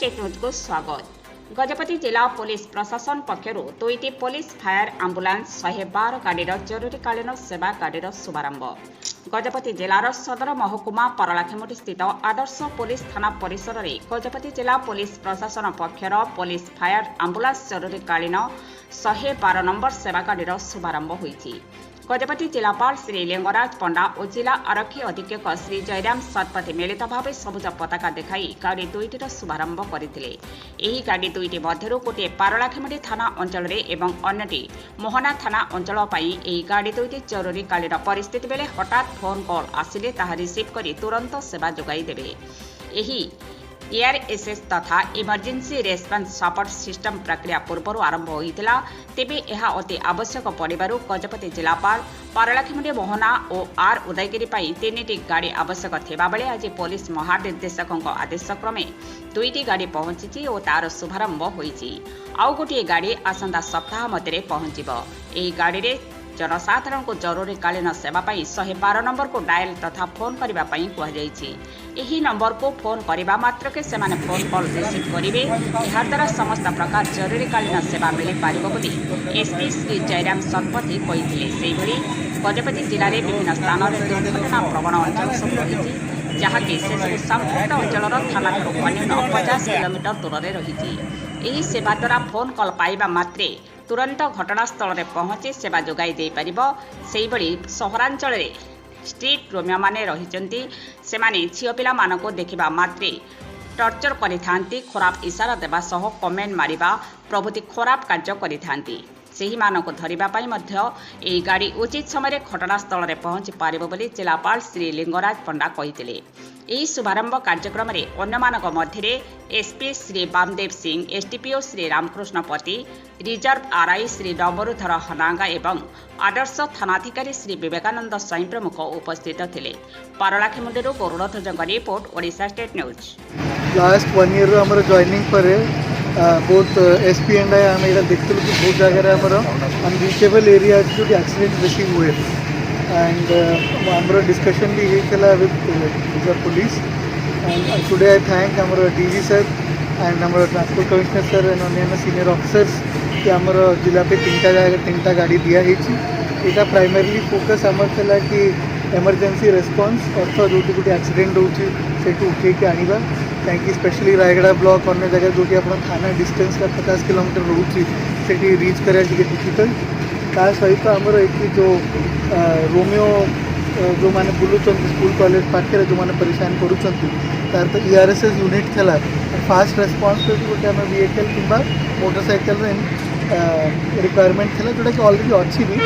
Tech news को स्वागत। गजपति जिला पुलिस प्रशासन पक्षर दुईटी पुलिस फायर आंबुलांस 112 गाड़ीर जरूरीकालीन सेवा गाड़ीर शुभारंभ। गजपति जिलार सदर महकुमा परलाखेमुटी स्थित आदर्श पुलिस थाना परिसर में गजपति जिला पुलिस प्रशासन पक्षर पुलिस फायर आंबुलांस जरूरीकालीन 112 नंबर सेवा गाड़ीर शुभारंभ होईछि। गजपति जिलापाल श्री लिंगराज पंडा और जिला आरक्षी अधीक्षक श्री जयराम शतपथी मिलित भाव सबुज पताका देखाई गाड़ी दुईटर शुभारंभ करथिले। एही गाड़ी दुईटी मध्यरु गोटे पारलाखेमुटी थाना अंचल एवं अन्यटी मोहना थाना अंचल पई एही गाड़ी दुईटी जरूरीकालीन परिस्थिति बेले हठात फोन कॉल आसिले ताहा रिसीव करी तुरंत सेवा जोगाई देबे। एही एआरएसएस तथा इमरजेंसी रेस्पन्स सपोर्ट सिस्टम प्रक्रिया पूर्व आरंभ होता तेबे यह अति आवश्यक पड़ू गजपति जिलापाल पारलाखेमुटी मोहना और आर उदयगिरी तीन गाड़ी आवश्यक थिबा बेले आज पुलिस महानिर्देशक आदेश क्रमे दुईटी गाड़ी पहुंची और तार शुभारंभ होईछि। आउ गोटे गाड़ी आसंता सप्ताह मध्य पहुंचब। एही गाड़ी रे जनसाधारण को जरूरीकालीन सेवा 112 नंबर को डायल तथा फोन करने कहुई। नंबर को फोन करने मात्रके सेमाने फोन कॉल रिसीव करेंगे। द्वारा समस्त प्रकार जरूरीकालीन सेवा मिल पार बोली एसपी श्री जयराम शतपथी कही। गजपति जिले में विभिन्न स्थान में दुर्घटना प्रवण अंचल सब रही जहाँकि शेष संपूर्ण अंचल थाना 50 किलोमीटर दूर में रही। सेवा द्वारा फोन कॉल पाइबा मात्रे तुरंत घटनास्थल में पहुंची सेवा जोगाई दे पारिबो। सेहिभଳି सहरांचल स्ट्रीट रोमियो माने रहिचंती सेमाने झियो पिला मानको देखिबा मात्रे टर्चर करिथांती, खराब इशारा देबा सह कमेंट मारिबा प्रभृति खराब कार्य करिथांती। सेही मानको धरिबा पई मध्य एही गाड़ी उचित समय घटनास्थल में पहुंची पारिबो बोली जिलापाल श्री लिंगराज पंडा कहिथिले। एही शुभारंभ कार्यक्रम में अन्य मध्य एसपी श्री वामदेव सिंह, एसडीपीओ श्री रामकृष्ण पति, रिजर्व आरआई श्री डम्बरुधर हनांगा एवं आदर्श थानाधिकारी श्री विवेकानंद स्वाई प्रमुख उपस्थित थिले। Paralakhemundi Garudadhwaj report Odisha state news. Last 1 year हमर जॉइनिंग पर बोथ एसपी एंड आई आम देखते कि बहुत जगह अनरीचेबल एरिया जो एक्सीडेंट बेसी हुए एंड आमर डिस्कशन भी होता with the police and today I thank आमर डीजी सर एंड आमर ट्रांसपोर्ट कमिश्नर सर एंड अन्य सीनियर ऑफिसर्स कि आमर जिला पे 3टा गाड़ी दिखाई। यहाँ प्राइमरली फोकस आमर था कि एमरजेंसी रेस्पॉन्स अर्थ जो गोटे एक्सीडेंट हो उठे आनिबा कहीं स्पेशली रायगड़ा ब्लॉक अन्य जगह जो कि आप थाना डिस्टेंस का 50 किलोमीटर रोचे से रीच करा डिफिकल्ट। ता सहित आमर ये जो रोमियो जो मैंने बुलूँ स्कूल कॉलेज पाखे जो मैंने परेशान कर तो ERSS यूनिट थला फास्ट रेस्पॉन्स गोटे आम व्हीकल कि मोटरसाइकेल रिक्वायरमेंट थी जोटा कि ऑलरेडी अच्छी भी।